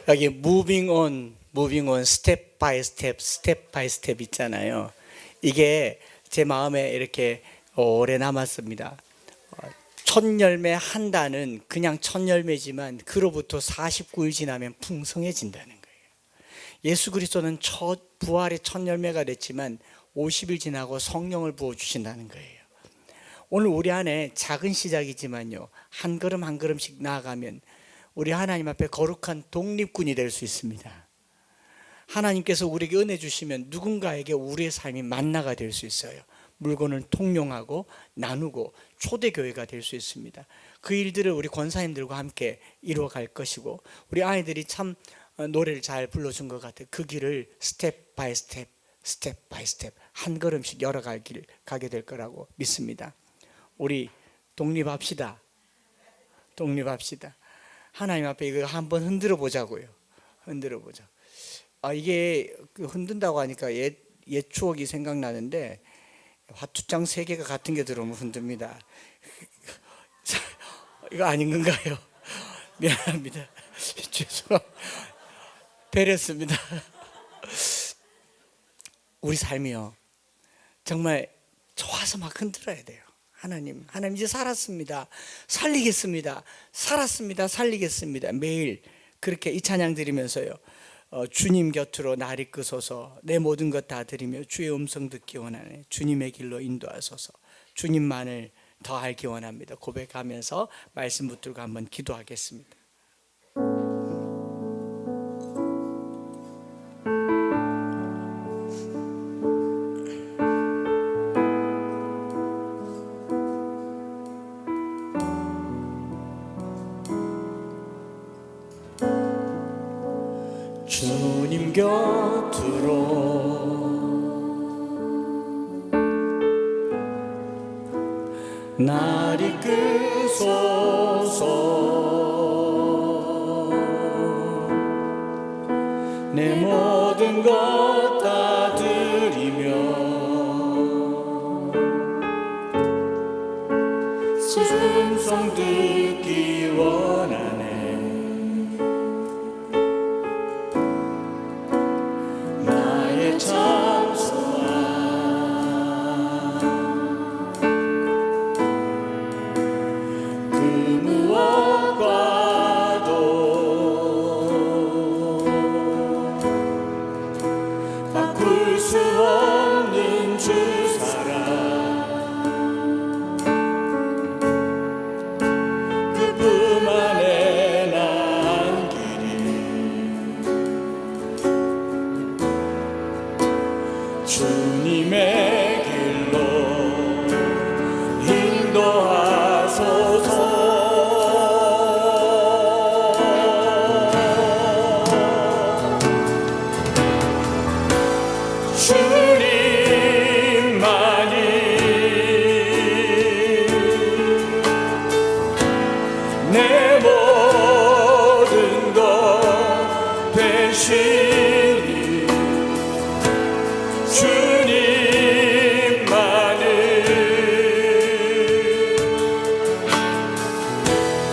여기 moving on, step by step 있잖아요. 이게 제 마음에 이렇게 오래 남았습니다. 첫 열매 한 단은 그냥 첫 열매지만 그로부터 49일 지나면 풍성해진다는 거예요. 예수 그리스도는 부활의 첫 열매가 됐지만 50일 지나고 성령을 부어주신다는 거예요. 오늘 우리 안에 작은 시작이지만요, 한 걸음 한 걸음씩 나아가면 우리 하나님 앞에 거룩한 독립군이 될 수 있습니다. 하나님께서 우리에게 은혜 주시면 누군가에게 우리의 삶이 만나가 될 수 있어요. 물건을 통용하고 나누고 초대교회가 될 수 있습니다. 그 일들을 우리 권사님들과 함께 이루어갈 것이고, 우리 아이들이 참 노래를 잘 불러준 것 같아요. 그 길을 스텝 바이 스텝 한 걸음씩 열어갈 길 가게 될 거라고 믿습니다. 우리 독립합시다. 하나님 앞에 이거 한번 흔들어 보자고요. 이게 흔든다고 하니까 옛 추억이 생각나는데, 화투장 3개가 같은 게 들어오면 흔듭니다. 이거 아닌 건가요? 미안합니다. 죄송합니다. 배렸습니다. 우리 삶이요, 정말 좋아서 막 흔들어야 돼요. 하나님 이제 살았습니다. 살리겠습니다. 살리겠습니다. 매일 그렇게 이 찬양 드리면서요, 주님 곁으로 날 이끄소서, 내 모든 것 다 드리며 주의 음성 듣기 원하네. 주님의 길로 인도하소서. 주님만을 더 알기 원합니다. 고백하면서 말씀 붙들고 한번 기도하겠습니다. 주님 곁으로 날 이끄소서. 내 모든 것 다 드리며 음성 듣기 원하네. 주님의 길로 인도하소서. 주님만이 내 모든 것 되시니 주님만을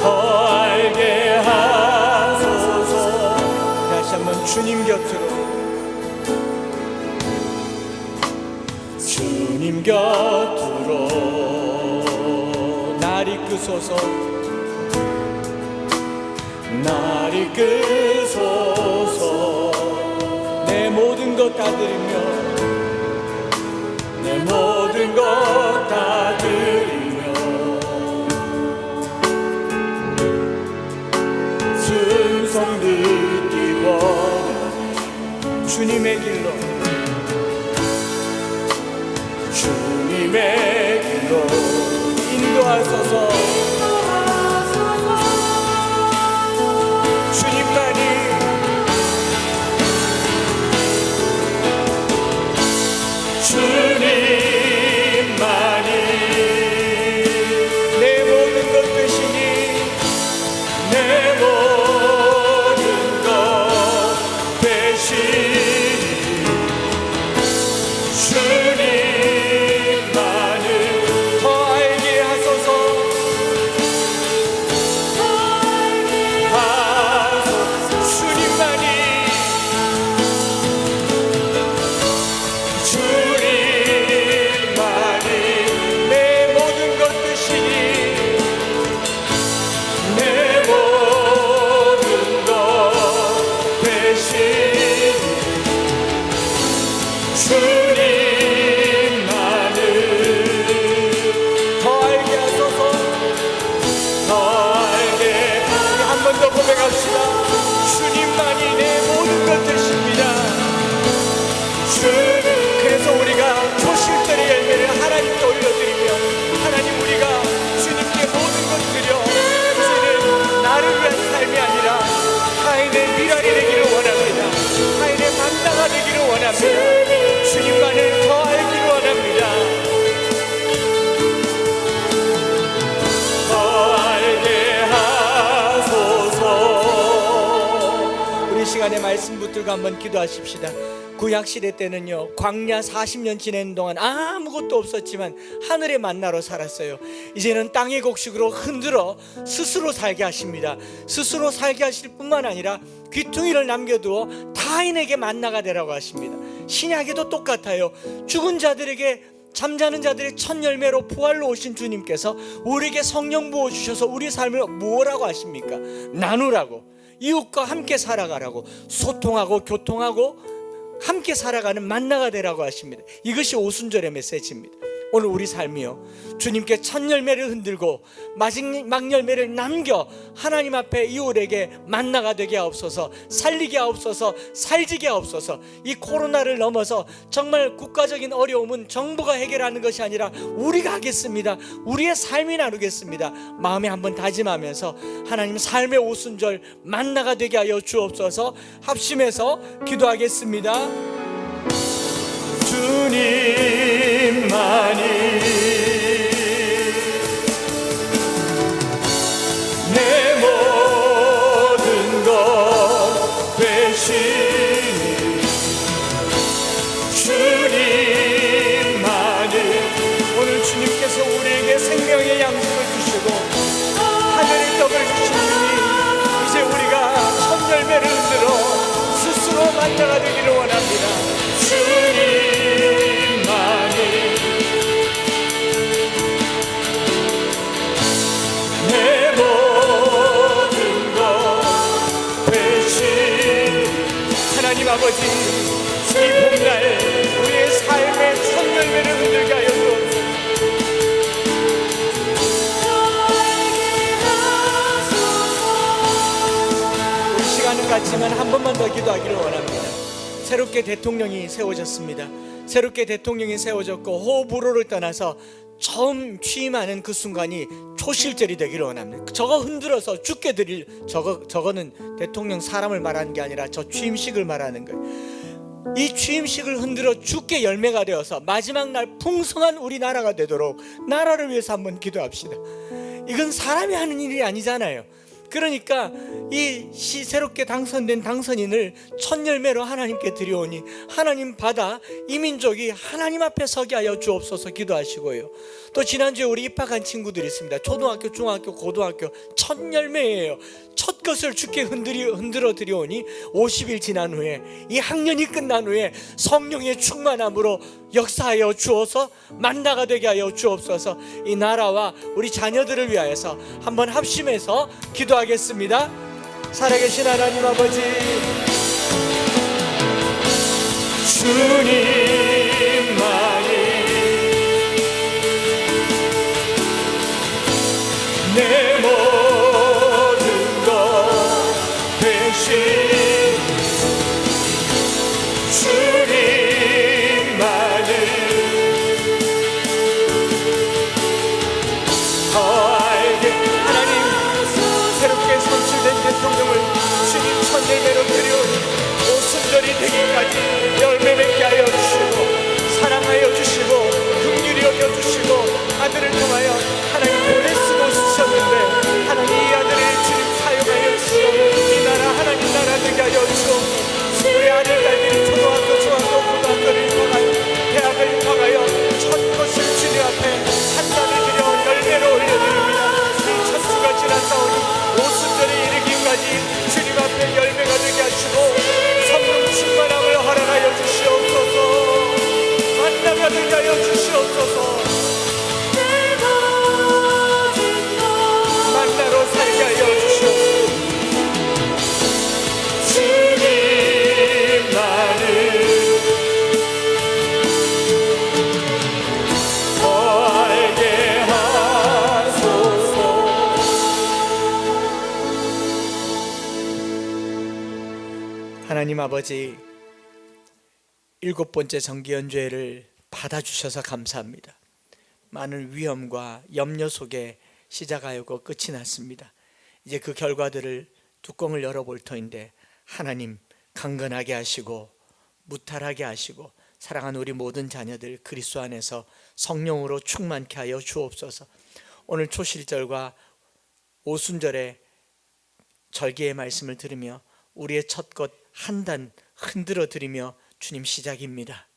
더 알게 하소서. 다시 한번 주님 곁으로, 주님 곁으로 날 이끄소서. 날 이끄소서. 내 모든 것 다 드리며 내 모든 것 다 드리며 음성 듣기 원하네. 주님의 길로, 주님의 길로 인도하소서. 주님만이 주님만이 내 모든 것 되시니 내 모든 것 되시니 주님만을 더 알게 하소서. 더 알게. 한 번 더 고백합시다. 주님만이 내 모든 것 되십니다. 그래서 우리가 초실들의 열매를 하나님께 올려드리며, 하나님, 우리가 주님께 모든 것 드려 이제는 나를 위한 삶이 아니라 타인의 미랄이 되기를 원합니다. 타인의 감당가 되기를 원합니다. 주님만을 더 알기를 원합니다. 더 알게 하소서. 우리 시간에 말씀 붙들고 한번 기도하십시다. 구약시대 때는요, 광야 40년 지내는 동안 아무것도 없었지만 하늘의 만나로 살았어요. 이제는 땅의 곡식으로 흔들어 스스로 살게 하십니다. 스스로 살게 하실 뿐만 아니라 귀퉁이를 남겨두어 타인에게 만나가 되라고 하십니다. 신약에도 똑같아요. 죽은 자들에게, 잠자는 자들의 첫 열매로 부활로 오신 주님께서 우리에게 성령 부어주셔서 우리 삶을 뭐라고 하십니까? 나누라고, 이웃과 함께 살아가라고, 소통하고 교통하고 함께 살아가는 만나가 되라고 하십니다. 이것이 오순절의 메시지입니다. 오늘 우리 삶이요, 주님께 첫 열매를 흔들고 마지막 열매를 남겨 하나님 앞에 이웃에게 만나가 되게 하옵소서. 살리게 하옵소서. 살지게 하옵소서. 이 코로나를 넘어서 정말 국가적인 어려움은 정부가 해결하는 것이 아니라 우리가 하겠습니다. 우리의 삶이 나누겠습니다. 마음에 한번 다짐하면서 하나님, 삶의 오순절 만나가 되게 하여 주옵소서. 합심해서 기도하겠습니다. 주님만이 내 모든 것 되시니, 주님만이. 오늘 주님께서 우리에게 생명의 양식을 주시고 하늘의 떡을 주신 주님, 이제 우리가 첫 열매를 흔들어 스스로 만나가 되기를 원합니다. 주님만이 내 모든 것 되신 하나님 아버지, 이 봄날 우리의 삶의 첫 열매를 흔들게 하여 주옵소서. 우리 시간은 같지만 한 번만 더 기도하기를 원합니다. 새롭게 대통령이 세워졌습니다. 새롭게 대통령이 세워졌고 호불호를 떠나서 처음 취임하는 그 순간이 초실절이 되기를 원합니다. 저거 흔들어서 죽게 드릴, 저거는 대통령 사람을 말하는 게 아니라 저 취임식을 말하는 거예요. 이 취임식을 흔들어 죽게 열매가 되어서 마지막 날 풍성한 우리나라가 되도록 나라를 위해서 한번 기도합시다. 이건 사람이 하는 일이 아니잖아요. 그러니까 이 새롭게 당선된 당선인을 첫 열매로 하나님께 드려오니 하나님 받아 이 민족이 하나님 앞에 서게 하여 주옵소서 기도하시고요. 또 지난주에 우리 입학한 친구들이 있습니다. 초등학교, 중학교, 고등학교 첫 열매예요. 첫 것을 주께 흔들어 드려오니 50일 지난 후에, 이 학년이 끝난 후에 성령의 충만함으로 역사하여 주어서 만나가 되게 하여 주옵소서. 이 나라와 우리 자녀들을 위하여서 한번 합심해서 기도하겠습니다. 살아계신 하나님 아버지, 주님만이 내 모든 것 되신 주님만을 더 알게. 하나님, 새롭게 선출된 대통령을 주님 첫 열매로 드려오니 오순절이 되기까지 열매 맺게 하여 주시고 사랑하여 주시고 긍휼히 여겨주시고 아들을 통하여 하나님 보내 쓰고 쓰셨는데 하나님 이 아들을 주님 사용하여 주시고 이 나라 하나님 나라 되게 하여 주옵소서. 우리 아들 딸들이 초등학교 중학교 고등학교를 통하여 대학을 통하여 첫 것을 주님 앞에 한단을 드려 열매로 올려드립니다. 이 첫 주가 지났사오니 오순절에 이르기까지 주님 앞에 열매가 되게 하시고 성령 충만함을 허락하여 주시옵소서. 만나가 되게 하여 주시옵소서. 만나로 살게 하여 주시옵소서. 주님만을 하나님 아버지, 7번째 정기연주회를 받아주셔서 감사합니다. 많은 위험과 염려 속에 시작하였고 끝이 났습니다. 이제 그 결과들을 뚜껑을 열어볼 터인데 하나님 강건하게 하시고 무탈하게 하시고 사랑하는 우리 모든 자녀들 그리스도 안에서 성령으로 충만케 하여 주옵소서. 오늘 초실절과 오순절에 절기의 말씀을 들으며 우리의 첫 것 한 단 흔들어 드리며 주님 시작입니다.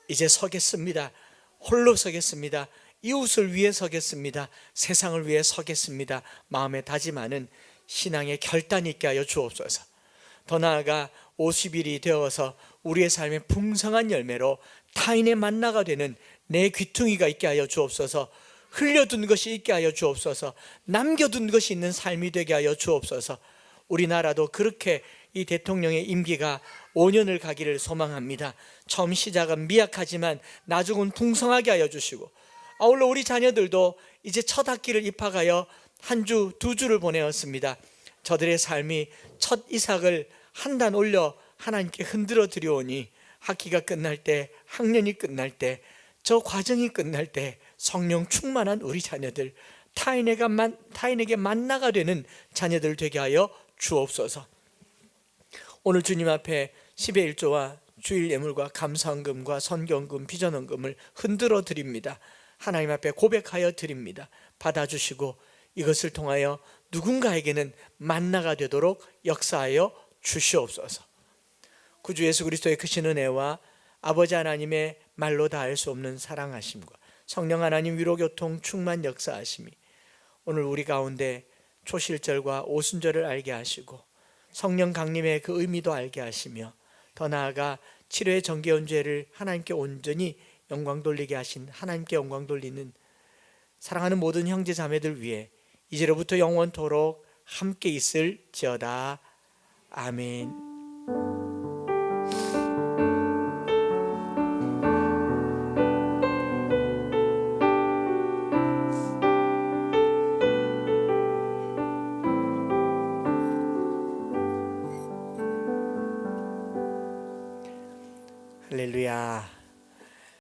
이제 서겠습니다. 홀로 서겠습니다. 이웃을 위해 서겠습니다. 세상을 위해 서겠습니다. 마음에 다짐하는 신앙의 결단 있게 하여 주옵소서. 더 나아가 50일이 되어서 우리의 삶의 풍성한 열매로 타인의 만나가 되는 내 귀퉁이가 있게 하여 주옵소서. 흘려둔 것이 있게 하여 주옵소서. 남겨둔 것이 있는 삶이 되게 하여 주옵소서. 우리나라도 그렇게 이 대통령의 임기가 5년을 가기를 소망합니다. 처음 시작은 미약하지만 나중은 풍성하게 하여 주시고, 아울러 우리 자녀들도 이제 첫 학기를 입학하여 한 주, 2주를 보내었습니다. 저들의 삶이 첫 이삭을 한 단 올려 하나님께 흔들어 드려오니 학기가 끝날 때, 학년이 끝날 때, 저 과정이 끝날 때 성령 충만한 우리 자녀들, 타인에게 만나가 되는 자녀들 되게 하여 주옵소서. 오늘 주님 앞에 10의 1조와 주일 예물과 감사헌금과 선경금, 비전헌금을 흔들어 드립니다. 하나님 앞에 고백하여 드립니다. 받아주시고 이것을 통하여 누군가에게는 만나가 되도록 역사하여 주시옵소서. 구주 예수 그리스도의 크신 은혜와 아버지 하나님의 말로 다할 수 없는 사랑하심과 성령 하나님 위로교통 충만 역사하심이 오늘 우리 가운데 초실절과 오순절을 알게 하시고 성령 강림의 그 의미도 알게 하시며 더 나아가 7회 정기연주회를 하나님께 온전히 영광 돌리게 하신 하나님께 영광 돌리는 사랑하는 모든 형제 자매들 위해 이제로부터 영원토록 함께 있을지어다. 아멘. 할렐루야.